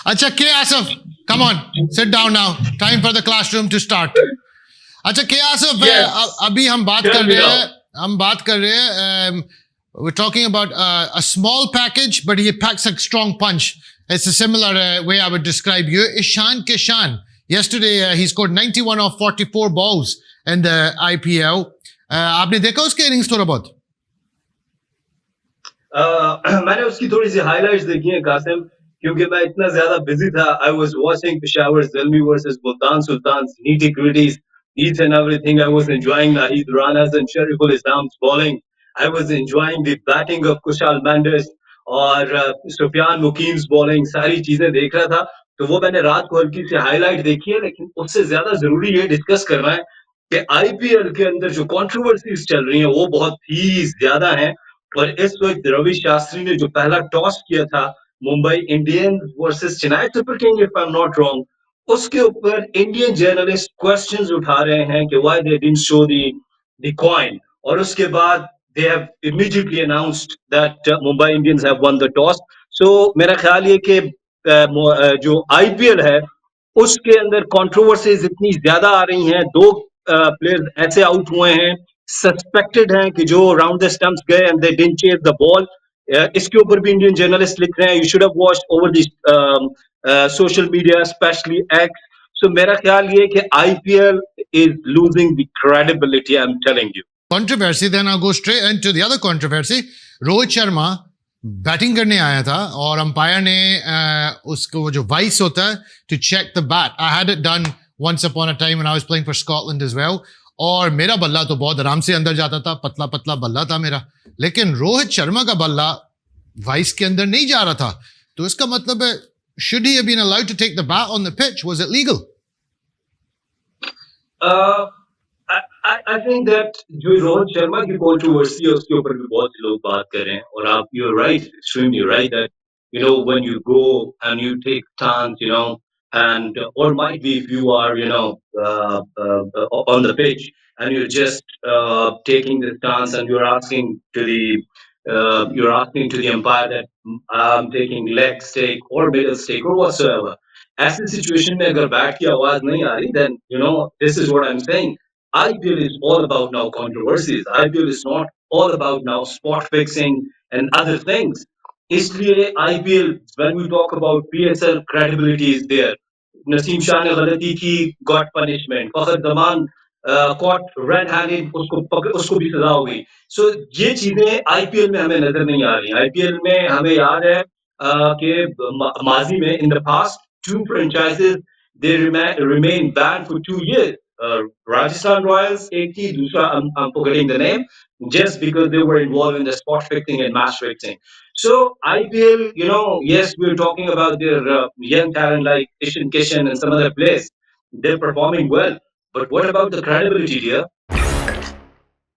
अच्छा के Asaf, come on, sit down now. Time for the classroom to start. अच्छा के आसफ, Yes. अभी हम बात Tell कर me रहे now. हैं, we're talking about a small package, but he packs a strong punch. It's a similar way I would describe you. Ishan Kishan. Yesterday, he scored 91 of 44 balls in the IPL. आपने देखा उसके innings थोड़ा बहुत? मैंने उसकी थोड़ी सी highlights देखी हैं कासिम, क्योंकि मैं इतना ज्यादा बिजी था. I was watching Peshawar Zalmi versus Multan Sultans, nitty gritties, each and everything. I was enjoying Naheed Ranas and Shariful Islam's bowling. I was enjoying the batting of Kushal Mendes और सुफियान मुकीम्स बॉलिंग, सारी चीजें देख रहा था. तो वो मैंने रात को हल्की सी हाईलाइट देखी है, लेकिन उससे ज्यादा जरूरी ये डिस्कस करना है कि आईपीएल के अंदर जो कंट्रोवर्सीज चल रही हैं वो बहुत ही ज्यादा हैं. और इस वक्त रवि शास्त्री ने जो पहला टॉस किया था Mumbai Indians versus Chennai super king, if I am not wrong, उसके ऊपर इंडियन जर्नलिस्ट क्वेश्चंस उठा रहे हैं कि why they didn't show the coin. और उसके बाद they have immediately announced that Mumbai Indians have won the toss. So मेरा ख्याल ये कि जो आईपीएल है उसके अंदर कंट्रोवर्सीज इतनी ज्यादा आ रही हैं. दो प्लेयर्स ऐसे आउट हुए हैं, सस्पेक्टेड हैं कि जो राउंड द स्टंप्स गए and they didn't chase the ball. इसके ऊपर भी इंडियन जर्नलिस्ट लिख रहे हैं, you should have watched over the social media specially X. So मेरा ख्याल ये कि IPL is losing the credibility, I am telling you. Controversy, then I'll go straight into the other controversy. Rohit Sharma batting करने आया था और अंपायर ने उसको वो जो वाइस होता है to check the bat. I had it done once upon a time when I was playing for Scotland as well. और मेरा बल्ला तो बहुत आराम से अंदर जाता था, पतला पतला बल्ला था मेरा. लेकिन रोहित शर्मा का बल्ला वाइस के अंदर नहीं जा रहा था. तो इसका मतलब है, should he have been allowed to take the bat on the pitch? Was it legal? I think that जो रोहित शर्मा की controversy है उसके ऊपर भी बहुत से लोग बात कर रहे हैं. और आप, you're right, extremely right, that when you go and you take stance, and or might be if you are on the pitch and you're just taking the stance and you're asking to the umpire that I'm taking leg stake or middle stake or whatsoever. ऐसी situation में अगर bat की आवाज नहीं आ रही, then this is what I'm saying. IPL is all about now controversies. IPL is not all about now spot fixing and other things. इसलिए IPL, when we talk about PSL, credibility is there. Naseem Shah ने गलती की, got punishment. फखर Zaman caught red handed, उसको भी सजा हो गई. So ये चीजें IPL में हमें नजर नहीं आ रही. IPL में हमें याद है कि माजी में in the past 2 franchises they remain banned for 2 years. Rajasthan Royals, एक थी, दूसरा I'm forgetting the name, just because they were involved in the spot fixing and match fixing. So IPL, yes, we're talking about their young talent like Ishan Kishan and some other players. They're performing well, but what about the credibility here?